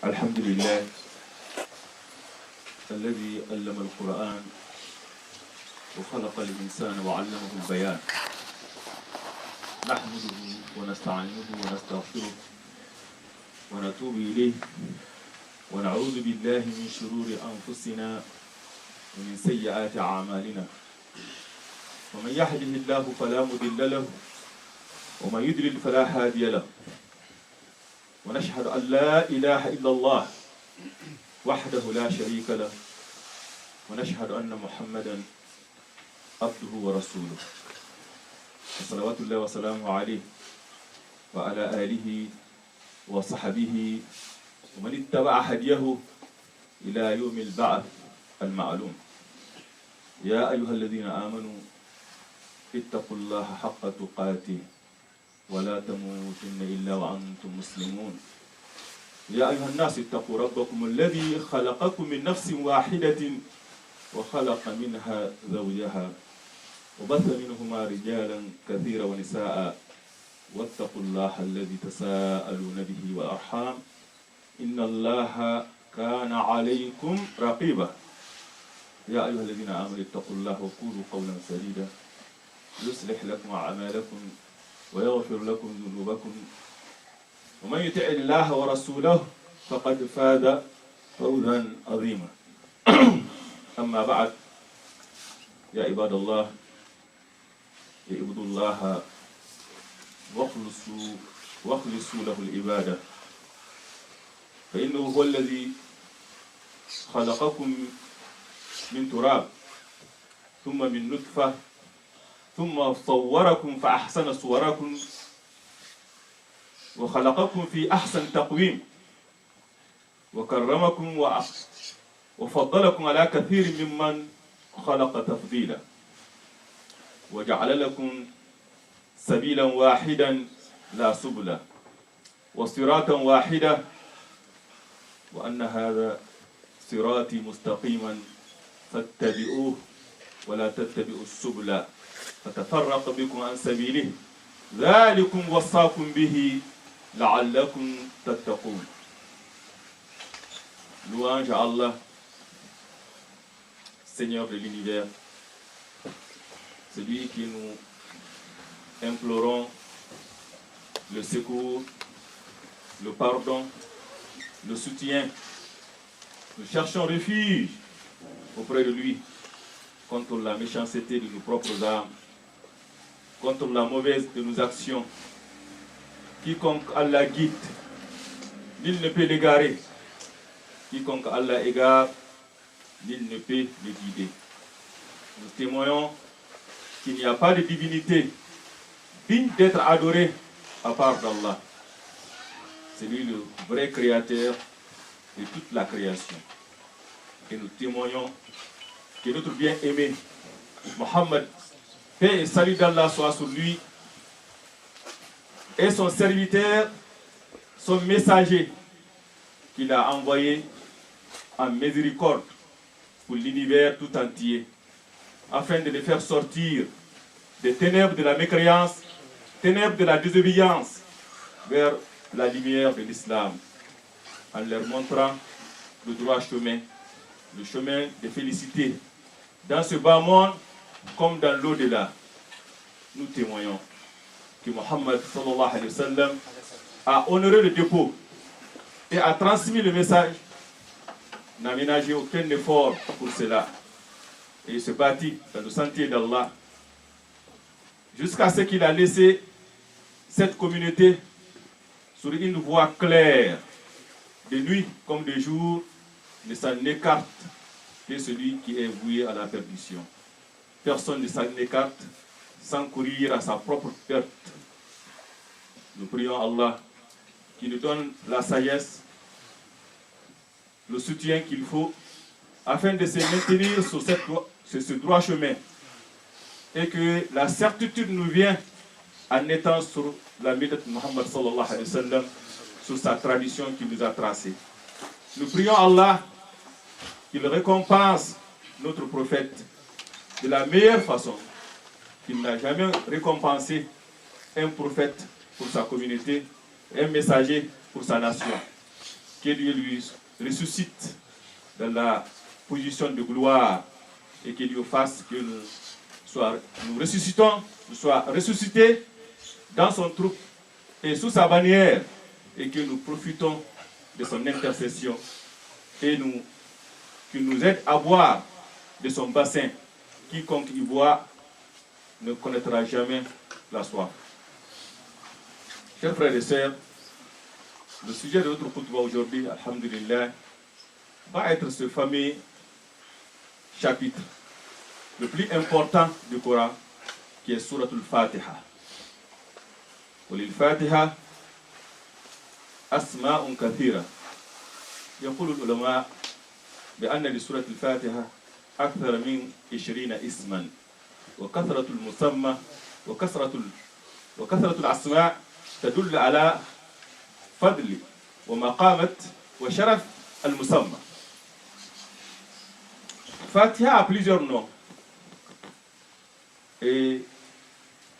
الحمد لله الذي علم القرآن وخلق الإنسان وعلمه البيان. نحمده ونستعينه ونستغفره ونتوب إليه ونعوذ بالله من شرور أنفسنا ومن سيئات أعمالنا. ومن يهده الله فلا مضل له ومن يضلل فلا هادي له. ونشهد أن لا إله إلا الله وحده لا شريك له ونشهد أن محمدا عبده ورسوله وصلوات الله وسلامه عليه وعلى آله وصحبه ومن اتبع هديه إلى يوم البعث المعلوم. يا أيها الذين آمنوا اتقوا الله حق تقاته ولا تموتن إلا وأنتم مسلمون. يا أيها الناس اتقوا ربكم الذي خلقكم من نفس واحدة وخلق منها زوجها وبث منهما رجالا كثيرا ونساء واتقوا الله الذي تساءلون به والأرحام إن الله كان عليكم رقيبا. يا أيها الذين آمنوا اتقوا الله وقولوا قولا سديدا يصلح لكم أعمالكم ويغفر لكم ذنوبكم ومن يطع الله ورسوله فقد فاز فوزا عظيما. أما بعد يا عباد الله اعبدوا الله واخلصوا له العبادة فإنه هو الذي خلقكم من تراب ثم من نطفة ثم صوركم فأحسن صوركم وخلقكم في أحسن تقويم وكرمكم وفضلكم على كثير ممن خلق تفضيلا وجعل لكم سبيلا واحدا لا سبلا وصراطا واحدا وأن هذا صراطي مستقيما فاتبعوه ولا تتبعوا السبل فتفرق بكم عن سبيله ذلكم وصاكم به لعلكم تتقون. Louange à Allah, Seigneur de l'univers, celui qui nous implorons le secours, le pardon, le soutien. Nous cherchons refuge auprès de lui contre la méchanceté de nos propres âmes, contre la mauvaise de nos actions. Quiconque Allah guide, nul ne peut l'égarer. Quiconque Allah égare, nul ne peut le guider. Nous témoignons qu'il n'y a pas de divinité digne d'être adorée à part d'Allah. C'est lui le vrai créateur de toute la création. Et nous témoignons que notre bien-aimé, Mohammed, paix et salut d'Allah soit sur lui, et son serviteur, son messager, qu'il a envoyé en miséricorde pour l'univers tout entier, afin de les faire sortir des ténèbres de la mécréance, ténèbres de la désobéissance, vers la lumière de l'islam, en leur montrant le droit chemin, le chemin de félicité, dans ce bas monde comme dans l'au-delà. Nous témoignons que Mohammed sallallahu alayhi wa sallam a honoré le dépôt et a transmis le message, n'a ménagé aucun effort pour cela, et il se bâtit dans le sentier d'Allah jusqu'à ce qu'il a laissé cette communauté sur une voie claire, de nuit comme de jour, ne s'en écarte que celui qui est voué à la perdition. Personne ne s'en écarte sans courir à sa propre perte. Nous prions Allah qui nous donne la sagesse, le soutien qu'il faut afin de se maintenir sur ce droit chemin et que la certitude nous vient en étant sur la méthode de Muhammad sallallahu alayhi wa sallam, sur sa tradition qu'il nous a tracée. Nous prions Allah qu'il récompense notre prophète de la meilleure façon, qu'il n'a jamais récompensé un prophète pour sa communauté, un messager pour sa nation. que Dieu lui ressuscite dans la position de gloire et que Dieu fasse que nous ressuscitons, nous soyons ressuscités dans son troupe et sous sa bannière et que nous profitons de son intercession et qu'il nous aide à boire de son bassin. Quiconque y boit ne connaîtra jamais la soif. Chers frères et sœurs, le sujet de notre khutbah aujourd'hui, alhamdulillah, va être ce fameux chapitre, le plus important du Coran, qui est Surat al-Fatiha. وللفاتحة أسماء كثيرة. يقول العلماء بأن لسورة الفاتحة أكثر من 20 اسما، وكثرة المسمى وكثرة الأسماء تدل على فضل ومقامة وشرف المسمى. Fatiha a plusieurs noms et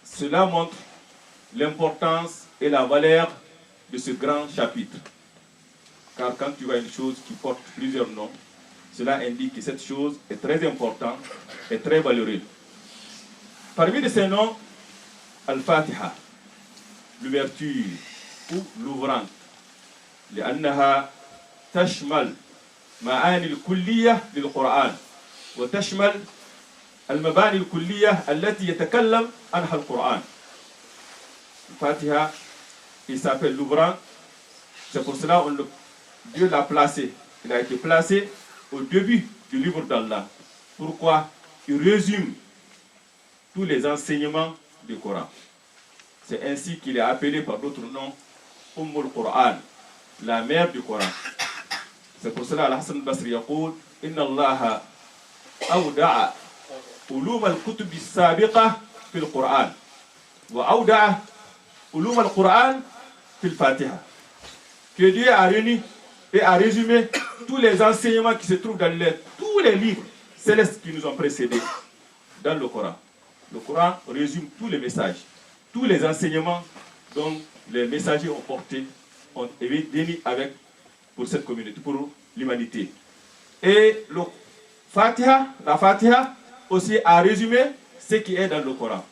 cela montre l'importance et la valeur de ce grand chapitre. Car quand tu vois une chose qui porte plusieurs noms, cela indique que cette chose est très importante et très valeureuse. Parmi ces noms, Al-Fatiha, l'ouverture ou l'ouvrant, لأنها تشمل معاني الكلية للقرآن وتشمل المباني الكلية التي يتكلم عنها القرآن. Fatiha, il s'appelle l'ouvrant. C'est pour cela que Dieu l'a placé. Il a été placé au début du livre d'Allah. Pourquoi? Il résume tous les enseignements du Coran. C'est ainsi qu'il est appelé par d'autres noms Ummul Quran, la mère du Coran. C'est pour cela Al-Hassan al-Basri يقول إن الله أودع علوم الكتب السابقة في القرآن وأودع علوم القرآن في الفاتحة. Que Dieu a réuni et a résumé tous les enseignements qui se trouvent dans tous les livres célestes qui nous ont précédés dans le Coran. Le Coran résume tous les messages, tous les enseignements dont les messagers ont porté, ont été bénis avec pour cette communauté, pour l'humanité. Et la Fatiha aussi a résumé ce qui est dans le Coran.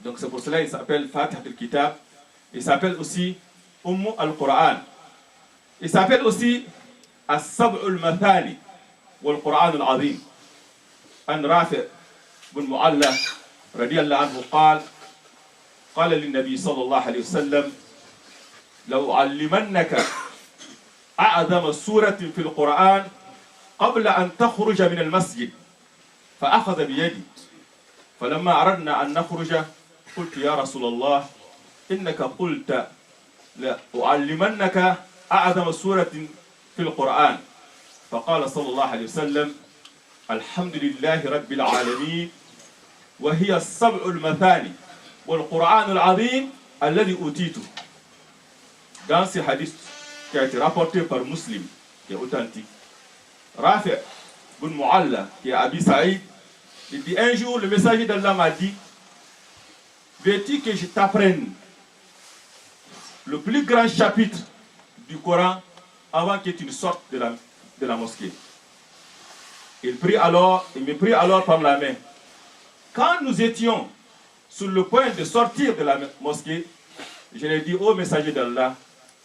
Donc c'est pour cela qu'il s'appelle Fatiha al-Kitab. Il s'appelle aussi al-Quran. Il s'appelle aussi As-Sab'u al-Mathani wal-Quran al-Azim. An Rafi' bin Mu'alla radiyallahu anhu قال للنبي صلى الله عليه وسلم لو علمنك أعظم سورة في القرآن قبل أن تخرج من المسجد فأخذ بيدي فلما أردنا أن نخرج قلت يا رسول الله إنك قلت لأعلمنك أعظم سورة في القرآن فقال صلى الله عليه وسلم الحمد لله رب العالمين وهي السبع المثاني والقرآن العظيم الذي أوتيته. Dans ce hadith qui a été rapporté par Muslim, qui est authentique, Rafi' bin Mu'alla, qui est Abi Saïd, il dit un jour le messager d'Allah m'a dit veux-tu que je t'apprenne le plus grand chapitre du Coran avant que tu ne sortes de la mosquée. Il me prit alors par la main. Quand nous étions sur le point de sortir de la mosquée, je lui ai dit, ô messager d'Allah,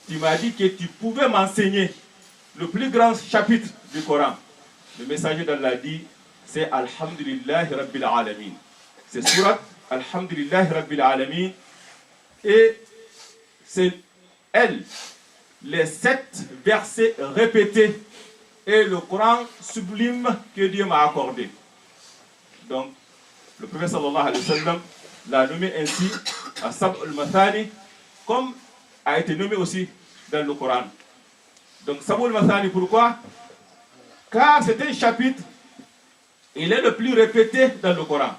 tu m'as dit que tu pouvais m'enseigner le plus grand chapitre du Coran. Le messager d'Allah dit, c'est Alhamdulillahi Rabbil Alamin. C'est surat Alhamdulillahi Rabbil Alamin. Et c'est elle, les 7 versets répétés et le Coran sublime que Dieu m'a accordé. Donc, le prophète sallallahu alayhi wa sallam l'a nommé ainsi à Sab' al-Mathani, comme a été nommé aussi dans le Coran. Donc, Sab' al-Mathani, pourquoi? Car c'est un chapitre, il est le plus répété dans le Coran.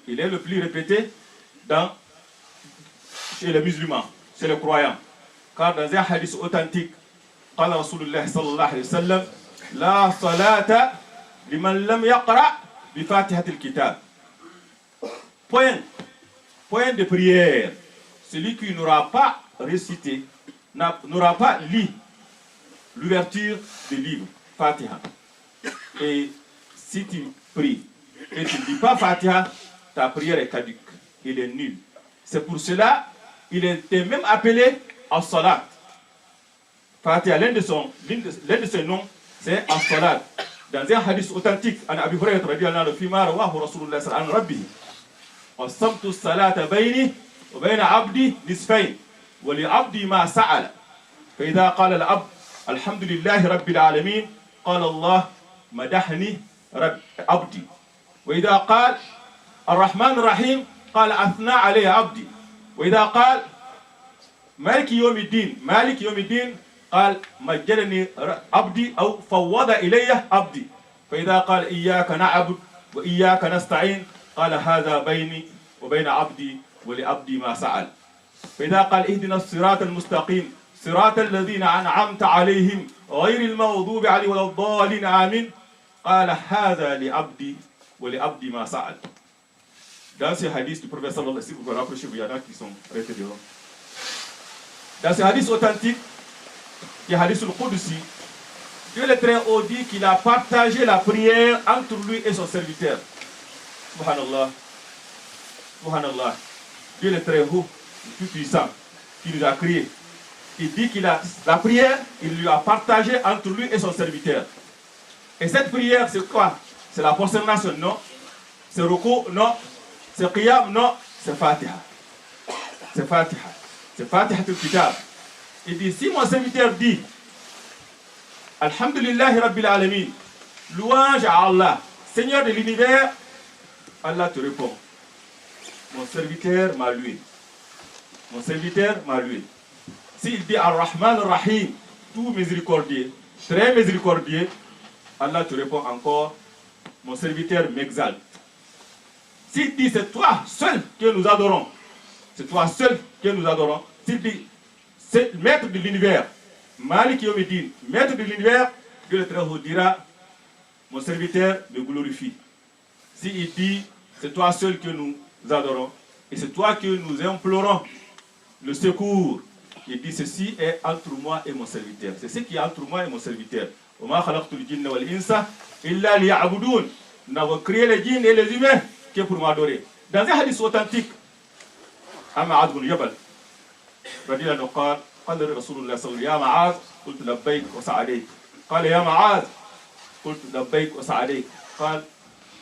Il est le plus répété chez les musulmans, chez les croyants. Car dans un hadith authentique, قال رسول الله صلى الله عليه وسلم لا صلاة لمن لم يقرأ بفاتحة الكتاب. Point de prière. Celui qui n'aura pas récité, n'aura pas lu l'ouverture du livre, Fatiha. Et si tu pries et tu ne dis pas Fatiha, ta prière est caduque, il est nul. C'est pour cela il était même appelé As-Salat. Fatiha, l'un de ses noms, c'est As-Salat. Dans un hadith authentique, an Abi Hurayrah radiyallahu anhu, fima rawahu Rasulullah sallallahu alayhi wa sallam, qasamtu as-salata bayni wa bayna abdi nisfayn wa li abdi ma sa'ala. Fa idha qala al-abd alhamdulillahi rabbil alamin, qala Allah madahni abdi. Wa idha qala ar-Rahman ar-Rahim, qala athna alayya abdi. Wa idha qala Maliki yawmiddin, Maliki yawmiddin, قال مجدني عبدي أو فوض إلي عبدي فإذا قال إياك نعبد وإياك نستعين قال هذا بيني وبين عبدي ولعبدي ما سأل فإذا قال اهدنا الصراط المستقيم صراط الذين أنعمت عليهم غير المغضوب عليهم ولا الضالين آمين قال هذا لعبدي ولعبدي ما سأل. Dans ce hadith du prophète sallallahu alayhi wa sallam, si vous vous rapprochez, il y en a qui sont arrêtés devant. Dans ce hadith authentique, qui est Hadith al-Qudsi, Dieu le Très-Haut dit qu'il a partagé la prière entre lui et son serviteur. Subhanallah. Subhanallah. Dieu le Très-Haut, le tout puissant, qui nous a créés. Il dit qu'il a la prière, il lui a partagé entre lui et son serviteur. Et cette prière, c'est quoi? C'est la prosternation? Non. C'est Ruku? Non. C'est Qiyam? Non. C'est Fatiha. C'est Fatiha. C'est Fatiha al-Kitab. Il dit, si mon serviteur dit Alhamdulillahi Rabbil Alamin, louange à Allah, Seigneur de l'univers, Allah te répond, mon serviteur m'a loué. Mon serviteur m'a loué. S'il dit Ar-Rahman Ar-Rahim, tout miséricordieux, très miséricordieux, Allah te répond encore, mon serviteur m'exalte. S'il dit c'est toi seul que nous adorons, c'est toi seul que nous adorons, s'il dit c'est le maître de l'univers, Malik Yomidin, maître de l'univers, Dieu le Très-Haut dira, mon serviteur me glorifie. S'il dit, c'est toi seul que nous adorons, et c'est toi que nous implorons le secours, il dit, ceci est entre moi et mon serviteur. C'est ce qui est entre moi et mon serviteur. Nous n'avons créé les djinns et les humains que pour m'adorer. Dans un hadith authentique, Mu'adh ibn Jabal رضي الله عنه قال رسول الله صلى الله عليه وسلم يا معاذ قلت لبيك وسعديك قال يا معاذ قلت لبيك وسعديك قال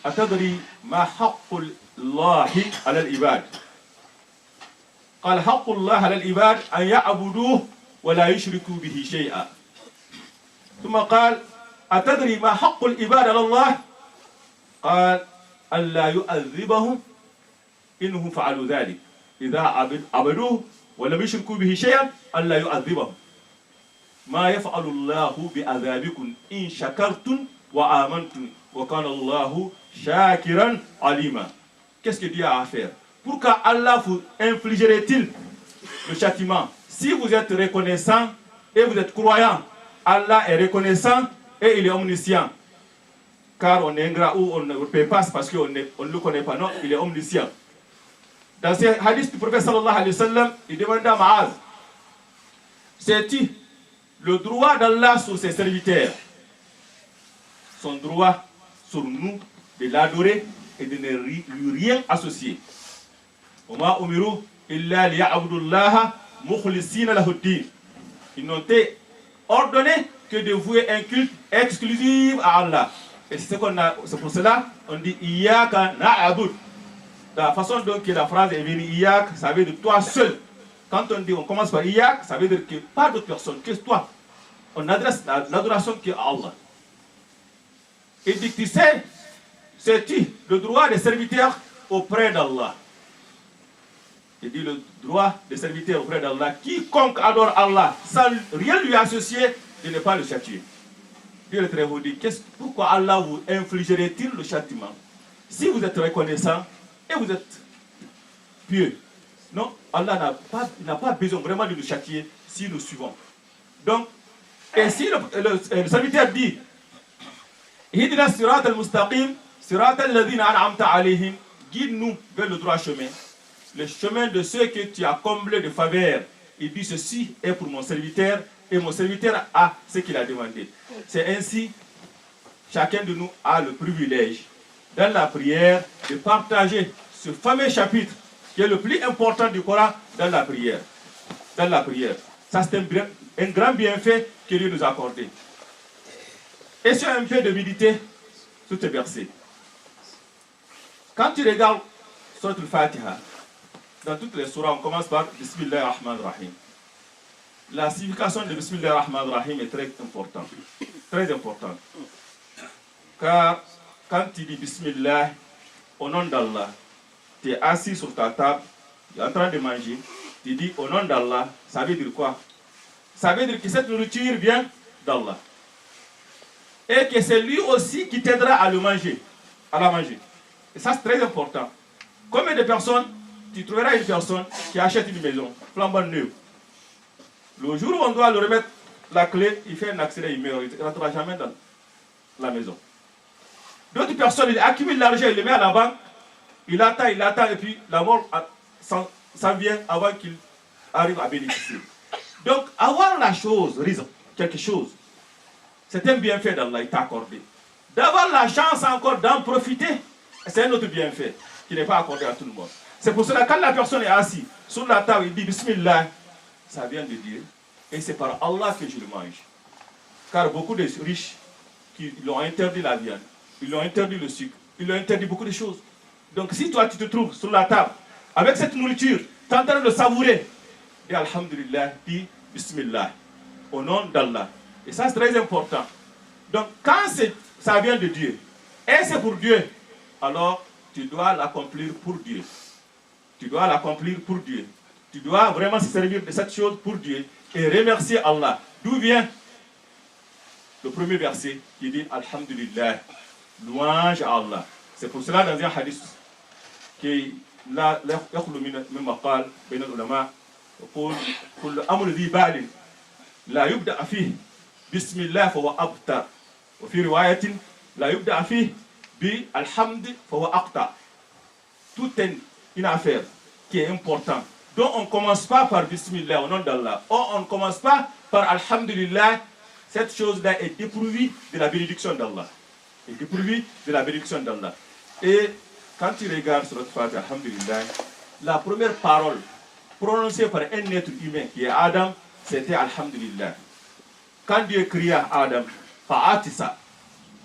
أتدري ما حق الله على العباد قال حق الله على العباد أن يعبدوه ولا يشركوا به شيئا ثم قال أتدري ما حق العباد على الله قال ألا يؤذبهم إنهم فعلوا ذلك إذا عبدوه ولم يشركوا به شيئا ألا يعذبهم ما يفعل الله بعذابكم إن شكرتم وآمنتم وكان الله شاكرا عليما. Qu'est-ce que Dieu a à faire? Pourquoi Allah vous infligerait-il le châtiment? Si vous êtes reconnaissant et vous êtes croyant, Allah est reconnaissant et il est omniscient. Car on est ingrat ou on ne paie pas parce qu'on ne le connaît pas. Non, il est omniscient. Dans ce hadith du prophète sallallahu alayhi wa sallam, il demande à Mu'adh, sais-tu le droit d'Allah sur ses serviteurs? Son droit sur nous de l'adorer et de ne lui rien associer. Oma umiru illa liya'budullaha mukhlisina lahu-d-din. Ils n'ont été ordonnés que de vouer un culte exclusif à Allah. Et c'est pour cela on dit Iyyaka na'bud. La façon dont la phrase est venue, Iyak, ça veut dire toi seul. Quand on commence par Iyak, ça veut dire que pas d'autre personne, que toi. On adresse l'adoration à Allah. Il dit, tu sais, c'est-tu le droit des serviteurs auprès d'Allah? Il dit le droit des serviteurs auprès d'Allah. Quiconque adore Allah sans rien lui associer, de ne pas le châtier. Dieu le Très-Haut dit, pourquoi Allah vous infligerait-il le châtiment? Si vous êtes reconnaissant, et vous êtes pieux. Non, Allah n'a pas besoin vraiment de nous châtier si nous suivons. Donc, et si le serviteur dit Hidina sirat al-mustaqim, sirat al-ladhina an'amta alayhim, guide-nous vers le droit chemin, le chemin de ceux que tu as comblés de faveur. Il dit ceci est pour mon serviteur et mon serviteur a ce qu'il a demandé. C'est ainsi, chacun de nous a le privilège, dans la prière, de partager ce fameux chapitre qui est le plus important du Coran dans la prière. Dans la prière. Ça, c'est un grand bienfait que Dieu nous a accordé. Et c'est un peu de méditer sur ces versets. Quand tu regardes Surat al-Fatiha, dans toutes les surahs, on commence par Bismillah ar-Rahman ar-Rahim. La signification de Bismillah ar-Rahman ar-Rahim est très importante. Très importante. Car quand tu dis Bismillah, au nom d'Allah, tu es assis sur ta table, tu es en train de manger, tu dis au nom d'Allah, ça veut dire quoi? Ça veut dire que cette nourriture vient d'Allah. Et que c'est lui aussi qui t'aidera à le manger, à la manger. Et ça, c'est très important. Combien de personnes, tu trouveras une personne qui achète une maison, flambant neuve. Le jour où on doit le remettre la clé, il fait un accident, il meurt, il ne rentrera jamais dans la maison. D'autres personnes, ils accumulent l'argent, ils le mettent à la banque, il attend, et puis la mort s'en vient avant qu'il arrive à bénéficier. Donc, avoir la chose, quelque chose, c'est un bienfait d'Allah, il t'a accordé. D'avoir la chance encore d'en profiter, c'est un autre bienfait qui n'est pas accordé à tout le monde. C'est pour cela que quand la personne est assise sur la table, il dit Bismillah, ça vient de dire, et c'est par Allah que je le mange. Car beaucoup de riches, qui l'ont interdit la viande, ils l'ont interdit le sucre, ils l'ont interdit beaucoup de choses. Donc si toi tu te trouves sur la table, avec cette nourriture, tu es en train de savourer, et Alhamdulillah, dis Bismillah, au nom d'Allah. Et ça c'est très important. Donc quand ça vient de Dieu, et c'est pour Dieu, alors tu dois l'accomplir pour Dieu. Tu dois l'accomplir pour Dieu. Tu dois vraiment se servir de cette chose pour Dieu et remercier Allah. D'où vient le premier verset qui dit Alhamdulillah, louange à Allah. C'est pour cela dans un hadith qui لا يخلو من مقال بين العلماء يقول كل أمر ذي بال لا يبدأ فيه بسم الله فهو أبتر وفي رواية لا يبدأ فيه بالحمد فهو أقطع. Tout est une affaire qui est importante. Donc on ne commence pas par Bismillah au nom d'Allah. On ne commence pas par Alhamdulillah. Cette chose-là est dépourvue de la bénédiction d'Allah. Est dépourvue de la bénédiction d'Allah. Et quand tu regardes sur notre Fatiha, Alhamdulillah, la première parole prononcée par un être humain qui est Adam, c'était Alhamdulillah. Quand Dieu cria à Adam, Fa'atisa,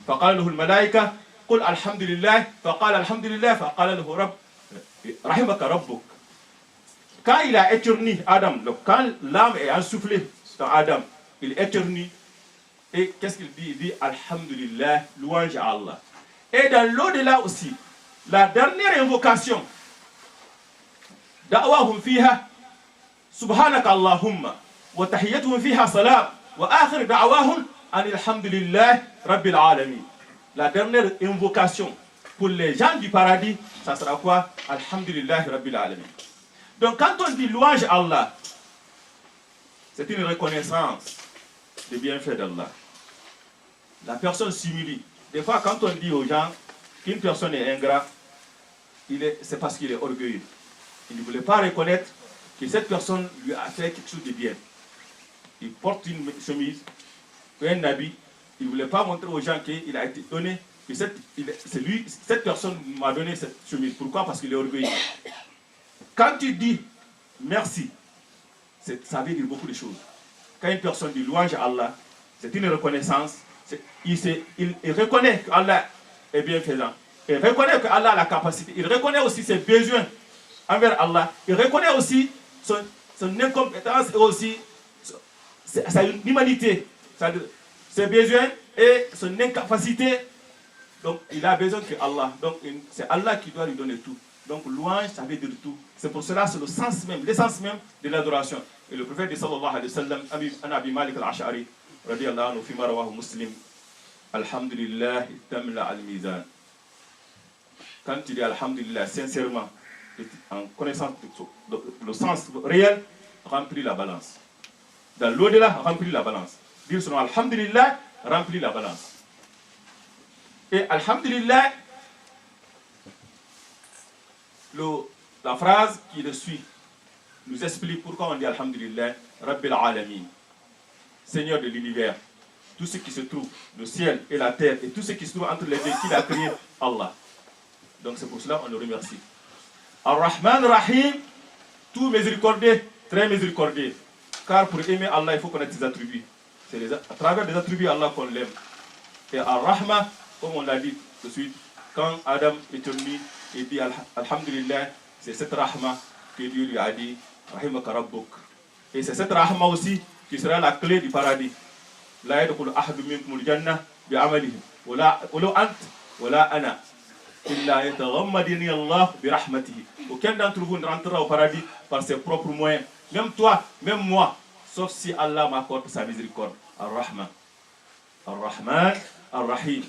faqala lahu al-malaika, qul Alhamdulillah, faqala Alhamdulillah, faqala lahu Rabb, rahimaka rabbuk. Quand il a éternué Adam, donc quand l'âme est insoufflée dans Adam, il éternue. Et qu'est-ce qu'il dit? Il dit Alhamdulillah, louange à Allah. Et dans l'au-delà aussi, la dernière invocation, Da'wahum fiha, Subhanaka Allahumma, wa tahiyyatuhum fiha salam, wa akhir da'wahum, alhamdulillah, Rabbil alamin. La dernière invocation pour les gens du paradis, ça sera quoi? Alhamdulillah, Rabbil alamin. Donc quand on dit louange à Allah, c'est une reconnaissance des bienfaits d'Allah. La personne s'humilie. Des fois, quand on dit aux gens qu'une personne est ingrat, c'est parce qu'il est orgueilleux. Il ne voulait pas reconnaître que cette personne lui a fait quelque chose de bien. Il porte une chemise, un habit. Il ne voulait pas montrer aux gens qu'il a été donné, que cette personne m'a donné cette chemise. Pourquoi? Parce qu'il est orgueilleux. Quand tu dis merci, ça veut dire beaucoup de choses. Quand une personne dit louange à Allah, c'est une reconnaissance. Il reconnaît qu'Allah est bienfaisant. Il reconnaît qu'Allah a la capacité. Il reconnaît aussi ses besoins envers Allah. Il reconnaît aussi son incompétence et aussi sa humanité. Ses besoins et son incapacité. Donc il a besoin que Allah. Donc c'est Allah qui doit lui donner tout. Donc louange, ça veut dire tout. C'est pour cela, c'est le sens même, l'essence même de l'adoration. Et le prophète sallallahu alayhi wa sallam, Abi Malik al-Ash'ari, radiyallahu anhu, fima rawahu Muslim, Alhamdulillah, tamla al-mizan. Quand tu dis Alhamdulillah, sincèrement, en connaissant le sens réel, remplit la balance. Dans l'au-delà, remplit la balance. Dire son nom Alhamdulillah, remplit la balance. Et Alhamdulillah, la phrase qui le suit nous explique pourquoi on dit Alhamdulillah, Rabbil Alamin. Seigneur de l'univers. Tout ce qui se trouve, le ciel et la terre, et tout ce qui se trouve entre les deux, qu'il a créé, Allah. Donc c'est pour cela qu'on le remercie. Ar-Rahman Rahim, tout miséricordieux, très miséricordieux. Car pour aimer Allah, il faut connaître ses attributs. C'est à travers des attributs Allah qu'on l'aime. Et Ar-Rahman, comme on l'a dit tout de suite, quand Adam est venu et dit Alhamdulillah, c'est cette Rahma que Dieu lui a dit, Rahimaka Rabbuk. Et c'est cette Rahma aussi qui sera la clé du paradis. La yadkhulu ahadun minkum al-jannah bi'amalihi wala ant wala ana illa yataghammadani Allah bi rahmatihi. Aucun d'entre vous ne rentrera au paradis par ses propres moyens. Même toi, même moi, sauf si Allah m'accorde sa miséricorde. Ar-Rahman. Ar-Rahman, Ar-Rahim.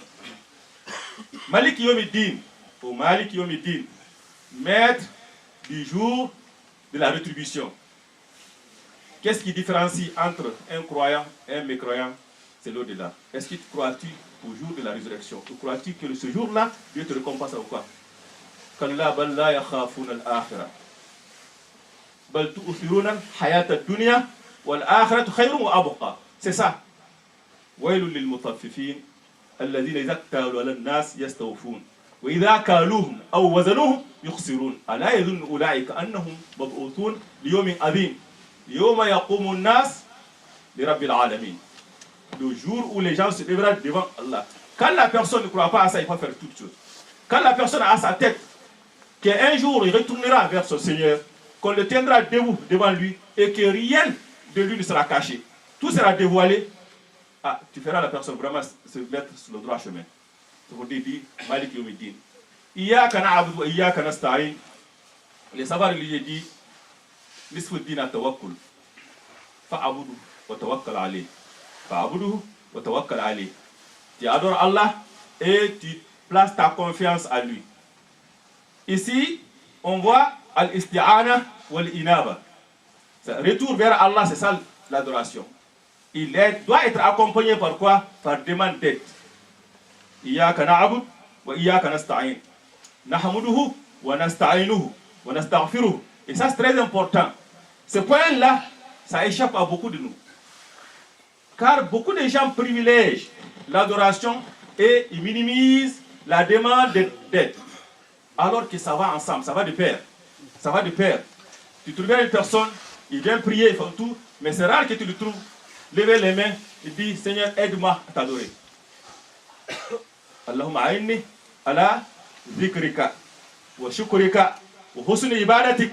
Malik Yawmiddin, ou Malik Yawmiddin, maître du jour de la rétribution. Qu'est-ce qui différencie entre un croyant et un mécroyant? C'est l'au-delà. Est-ce que crois-tu au jour de la résurrection? Ou crois-tu que ce jour-là, Dieu te récompense ou quoi? Kalla bal la yakhafuna al-akhirah. Bal tu'thiruna al-hayata ad-dunya wal-akhiratu khayrun wa abqa. C'est ça. Wailul lil mutaffifin alladhina idha iktalu 'ala an-nas yastawfun wa idha kaluhum aw wazanuhum yukhsirun. Ala yadhunnu ulaika annahum mab'uthun li yawmin 'adhim. Yawma yaqumu an-nas li rabbil 'alamin. Le jour où les gens se lèveront devant Allah. Quand la personne ne croit pas à ça, il va faire toutes choses. Quand la personne a à sa tête qu'un jour il retournera vers son Seigneur, qu'on le tiendra debout devant lui et que rien de lui ne sera caché, tout sera dévoilé, ah, tu feras la personne vraiment se mettre sur le droit chemin. C'est pour dire Malik Yawmiddin. Iyyaka na'budu wa iyyaka nasta'in. Les savants religieux disent nisfu din at-tawakkul. Fa'budu wa tawakkal alayh. Fa'budu wa tawakkal alayh. Tu adores Allah et tu places ta confiance à lui. Ici, on voit al-isti'ana wal-inaba. Retour vers Allah, c'est ça l'adoration. Il doit être accompagné par quoi? Par demande d'aide. Iyyaka na'budu wa iyyaka nasta'in. Nahmaduhu wa nasta'inuhu wa nastaghfiruhu. Et ça, c'est très important. Ce point-là, ça échappe à beaucoup de nous. Car beaucoup de gens privilègent l'adoration et ils minimisent la demande d'aide. Alors que ça va ensemble, ça va de pair. Ça va de pair. Tu trouves une personne, il vient prier, il fait tout, mais c'est rare que tu le trouves lever les mains et dire Seigneur, aide-moi à t'adorer. Allahumma a'inni ala dhikrika wa shukrika wa husni ibadatik.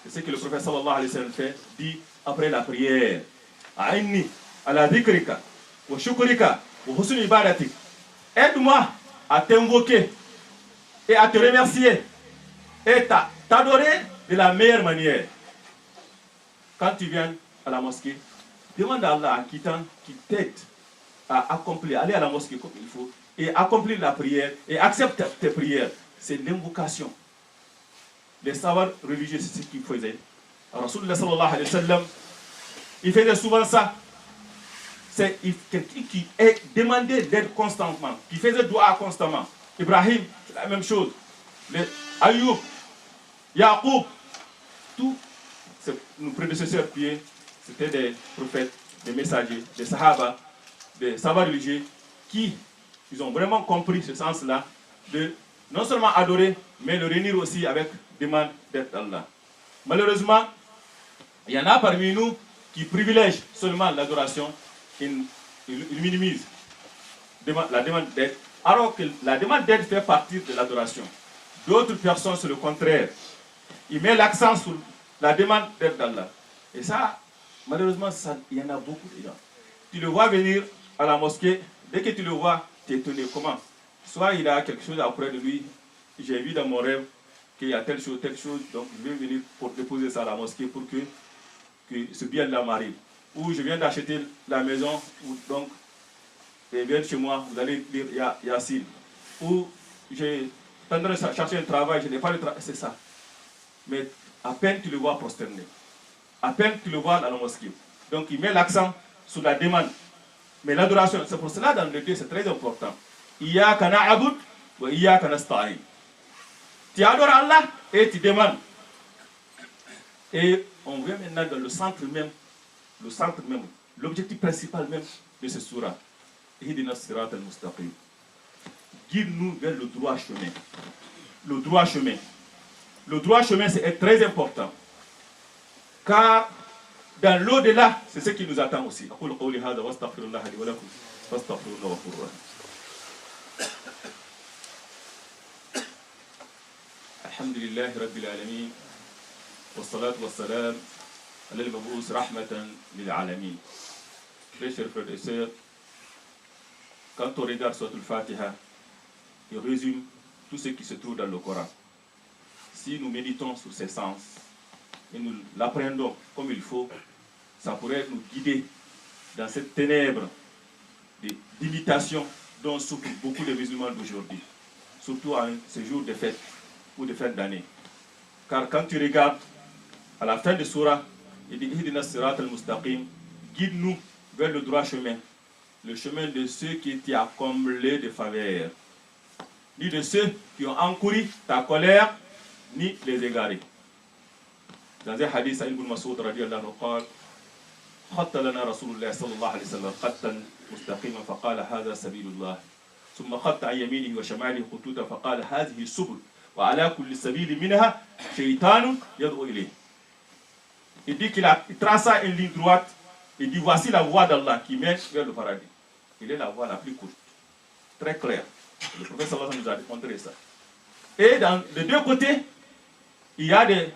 C'est ce que le prophète sallallahu alayhi wa sallam fait, dit après la prière. A'inni ala dhikrika wa shukrika wa husni ibadatik. Aide-moi à t'invoquer et à te remercier et t'adorer de la meilleure manière. Quand tu viens à la mosquée, demande à Allah qui t'aide à accomplir, aller à la mosquée comme il faut et accomplir la prière et accepte tes prières. C'est l'invocation. Les savants religieux, c'est ce qu'ils faisaient. Rasulullah sallallahu alayhi wa sallam, il faisait souvent ça. C'est quelqu'un qui est demandé d'aide constamment, qui faisait dua constamment. Ibrahim, c'est la même chose. Ayoub, Yaqub, tous nos prédécesseurs pieux, c'était des prophètes, des messagers, des sahaba, des savants religieux qui ils ont vraiment compris ce sens-là de non seulement adorer, mais le réunir aussi avec demande d'aide d'Allah. Malheureusement, il y en a parmi nous qui privilègent seulement l'adoration, ils minimisent la demande d'aide, alors que la demande d'aide fait partie de l'adoration. D'autres personnes, c'est le contraire. Ils mettent l'accent sur la demande d'aide d'Allah. Et ça, malheureusement, il y en a beaucoup de gens. Tu le vois venir à la mosquée, dès que tu le vois, tu es étonné. Comment? Soit il a quelque chose auprès de lui, j'ai vu dans mon rêve qu'il y a telle chose, donc je vais venir pour déposer ça à la mosquée pour que ce bien-là m'arrive. Ou je viens d'acheter la maison, donc, et viens chez moi, vous allez lire Yassine. Ou j'ai tendance à chercher un travail, je n'ai pas le travail, c'est ça. Mais à peine tu le vois prosterné, à peine tu le vois dans la mosquée. Donc il met l'accent sur la demande. Mais l'adoration, c'est pour cela dans le Dieu, c'est très important. Iyyaka na'budu wa iyyaka nasta'in. Tu adores Allah et tu demandes. Et on vient maintenant dans le centre même l'objectif principal même de ce surah. Ihdina sirat al-mustaqim. Guide-nous vers le droit chemin. Le droit chemin. Le droit chemin, c'est très important. Car dans l'au-delà, c'est ce qui nous attend aussi. Alhamdulillah Rabbil Alamin. Wassalatu wassalam ala al-mab'ous rahmatan lil alamin. Très chers frères et sœurs, quand on regarde Surat al-Fatiha, il résume tout ce qui se trouve dans le Coran. Si nous méditons sur ces sens et nous l'apprenons comme il faut, ça pourrait nous guider dans cette ténèbre d'imitation dont souffrent beaucoup de musulmans d'aujourd'hui, surtout en ces jours de fête ou de fin d'année. Car quand tu regardes à la fin de Surah, il dit Ihdina sirat al-mustaqim, guide-nous vers le droit chemin, le chemin de ceux qui t'y a comblé de faveurs, ni de ceux qui ont encouru ta colère, ni les égarés. Dans un hadith, Saïd ibn Masoud radiyallahu anhu قال خط لنا رسول الله صلى الله عليه وسلم خطا مستقيما فقال هذا سبيل الله ثم خط عن يمينه وشماله خطوطا فقال هذه السبل وعلى كل سبيل منها شيطان يدعو إليه. Il dit qu'il traça une ligne droite. Il dit voici la voie d'Allah qui mène vers le paradis. Il est la voie la plus courte, très claire. Le prophète sallallahu alayhi wa sallam nous a montré ça. Et dans les deux côtés, il y a des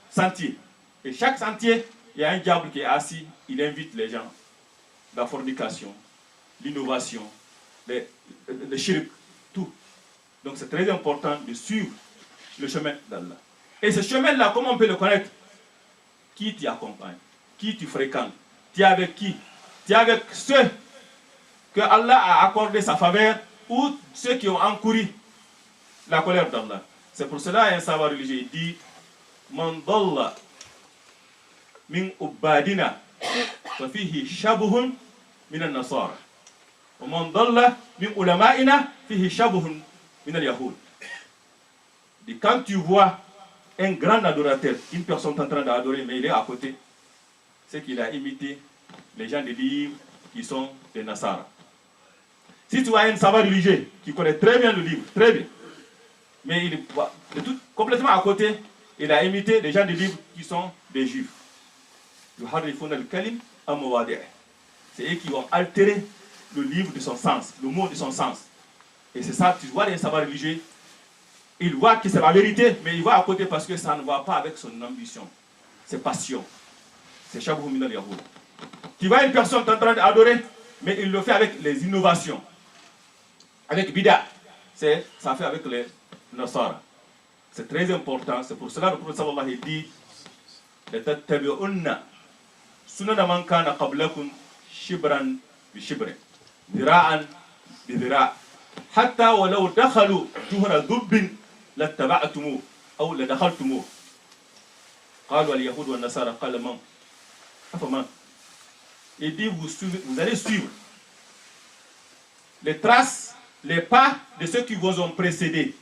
sentiers. Et chaque sentier, il y a un diable qui est assis. Il invite les gens. La fornication, l'innovation, le shirk, tout. Donc c'est très important de suivre le chemin d'Allah. Et ce chemin-là, comment on peut le connaître? Qui t'y accompagne? Qui tu fréquentes? Tu es avec qui? Tu es avec ceux que Allah a accordé sa faveur ou ceux qui ont encouru la colère d'Allah. C'est pour cela un savant religieux dit Man dalla min ubadina fa fihi shabuhun min al-nasara wa man dalla min ulama'ina fihi shabuhun min al-yahud. Quand tu vois un grand adorateur, une personne en train d'adorer, mais il est à côté, c'est qu'il a imité les gens des livres qui sont des Nasara. Si tu vois un savant religieux qui connaît très bien le livre, très bien, mais il est tout, complètement à côté, il a imité les gens des livres qui sont des juifs. C'est eux qui vont altérer le livre de son sens, le mot de son sens. Et c'est ça, tu vois les savants religieux, il voit que c'est la vérité, mais il va à côté parce que ça ne va pas avec son ambition, ses passions. C'est Shabuh Minal Yahoud. Tu vois une personne en train d'adorer, mais il le fait avec les innovations, avec Bida. Ça fait avec les Nasara. C'est très important. C'est pour cela que le prophète sallallahu alayhi wa sallam dit لَتَتَّبِعُنَّ سُنَنَ مَنْ كَانَ قَبْلَكُمْ شِبْرًا بِشِبْرٍ ذِرَاعًا بِذِرَاعٍ حَتَّى وَلَوْ دَخَلُوا جُهْرَ ذُبٍّ لَاتَّبَعْتُمُوهُ أو لَدَخَلْتُمُوهُ قالوا اليهود والنصارى قال من أفمن. Il dit vous allez suivre les traces, les pas de ceux qui vous ont précédés,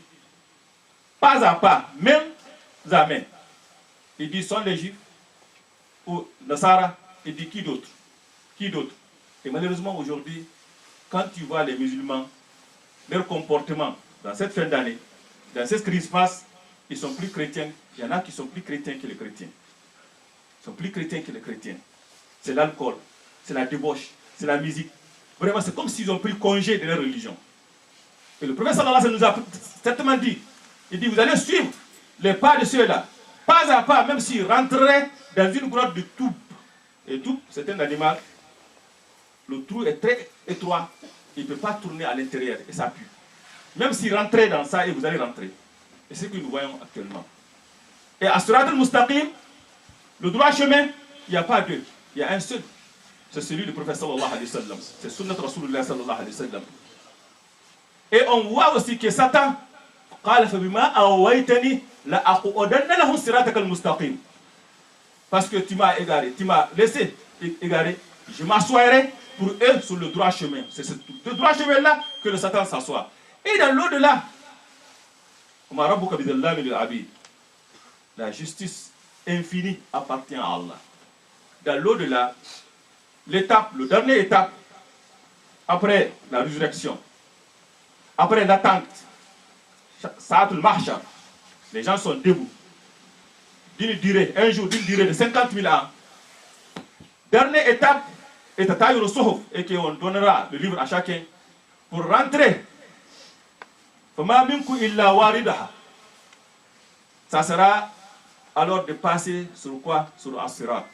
pas à pas, même à main. Il dit sont les juifs ou Nasara. Il dit qui d'autre? Qui d'autre? Et malheureusement aujourd'hui, quand tu vois les musulmans, leur comportement dans cette fin d'année, dans ce qui se passe, ils sont plus chrétiens. Il y en a qui sont plus chrétiens que les chrétiens. Ils sont plus chrétiens que les chrétiens. C'est l'alcool, c'est la débauche, c'est la musique. Vraiment, c'est comme s'ils ont pris congé de leur religion. Et le prophète sallallahu alayhi wa sallam nous a certainement dit, il dit, vous allez suivre les pas de ceux-là, pas à pas, même s'ils rentreraient dans une grotte de toub. Et toub, c'est un animal, le trou est très étroit, il ne peut pas tourner à l'intérieur et ça pue. Même s'ils rentraient dans ça, et vous allez rentrer. Et c'est ce que nous voyons actuellement. Et à Surat al-Mustaqim, le droit chemin, il n'y a pas deux, il y a un seul. C'est celui du prophète sallallahu alayhi wa sallam. C'est Sunnat Rasulullah sallallahu alayhi wa sallam. Et on voit aussi que Satan, parce que tu m'as égaré, tu m'as laissé égarer, je m'assoirai pour eux sur le droit chemin. C'est ce droit chemin-là que le Satan s'assoit. Et dans l'au-delà, la justice infinie appartient à Allah. Dans l'au-delà, le dernier étape, après la résurrection, après l'attente, Sa'atul Mahshar, les gens sont debout, d'une durée, un jour d'une durée de 50 000 ans. Dernière étape, est Tatayur Suhuf, et qu'on donnera le livre à chacun pour rentrer. Fama minkum illa waridaha. Ça sera alors de passer sur quoi? Sur As-Sirat.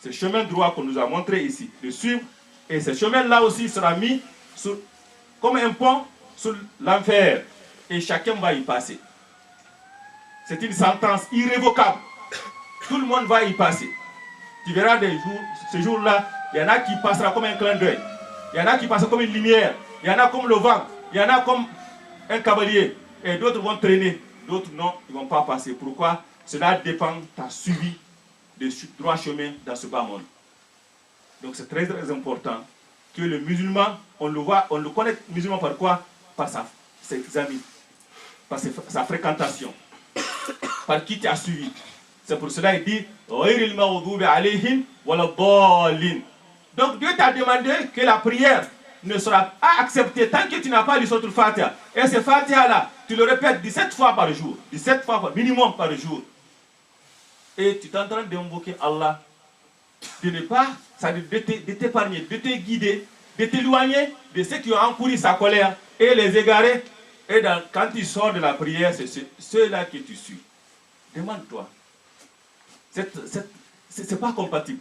Ce chemin droit qu'on nous a montré ici, de suivre, et ce chemin-là aussi sera mis sur, comme un pont sur l'enfer, et chacun va y passer. C'est une sentence irrévocable. Tout le monde va y passer. Tu verras ce jour-là, il y en a qui passera comme un clin d'œil, il y en a qui passeront comme une lumière, il y en a comme le vent, il y en a comme un cavalier, et d'autres vont traîner, d'autres non, ils ne vont pas passer. Pourquoi? Cela dépend de ta suivi de droit chemin dans ce bas monde. Donc c'est très très important que le musulman, on le voit, on le connaît musulman par quoi? Par ses amis, par sa fréquentation, par qui tu as suivi. C'est pour cela qu'il dit donc Dieu t'a demandé que la prière ne sera pas acceptée tant que tu n'as pas lu sur le Fatiha. Et ce Fatiha là, tu le répètes 17 fois par jour, 17 fois minimum par jour. Et tu es en train d'invoquer Allah de ne pas, de t'épargner, de te guider, de t'éloigner de ceux qui ont encouru sa colère et les égarer. Et quand tu sors de la prière, c'est ceux-là que tu suis. Demande-toi. C'est pas compatible.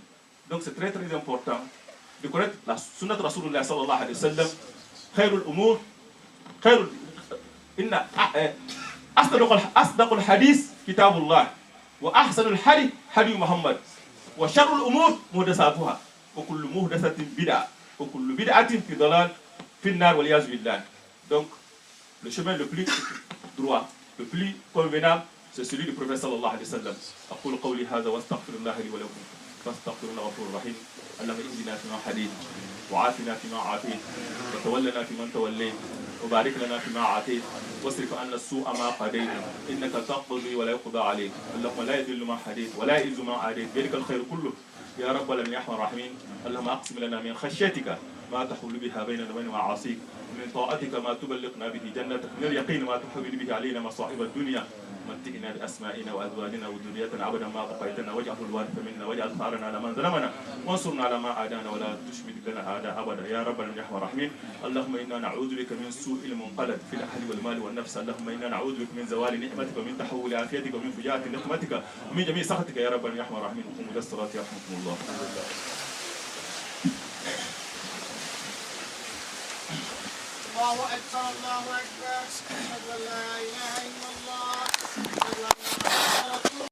Donc c'est très très important de connaître la sunnat Rasulullah sallallahu alayhi wa sallam. Khairul umur, khairul inna asdaqul hadith kitabullah wa ahsanul hadi hadi Muhammad wa sharrul umur muhdathatuha wa kullu muhdathatin bid'ah wa kullu bid'atin fi dalal fi an-nar wal yaz billah. Donc le chemin le plus droit, le plus convenable, c'est celui du prophète sallallahu alayhi wa sallam. أقول قولي هذا واستغفر الله لي ولكم فاستغفروا الله غفور رحيم. اللهم اهدنا فيما هديت وعافنا فيما عافيت وتولنا فيمن توليت وبارك لنا فيما عافيت واصرف عنا السوء ما قضيت انك تقضي ولا يقضى عليك. اللهم لا يذل من هديت ولا يعز من عاديت بيدك الخير كله يا رب العالمين يا ارحم الراحمين. اللهم اقسم لنا من خشيتك ما تحول بها بيننا وبين معاصيك من طاعتك ما تبلغنا به جنتك من اليقين ما تحول به علينا مصائب الدنيا. متئنا بأسمائنا وأزواجنا وذريتنا أبدا ما بقيتنا واجعله الوارث منا واجعل ثارنا على من ظلمنا وانصرنا على ما عادانا ولا تشمت لنا أعداء أبدا يا رب العالمين يا أرحم الراحمين. اللهم إنا نعوذ بك من سوء المنقلب في الأهل والمال والنفس. اللهم إنا نعوذ بك من زوال نعمتك ومن تحول عافيتك ومن فجاءة نقمتك ومن جميع سخطك يا رب العالمين يا أرحم الراحمين. قوموا إلى الصلاة يرحمكم الله. الله أكبر الله أكبر أشهد أن لا إله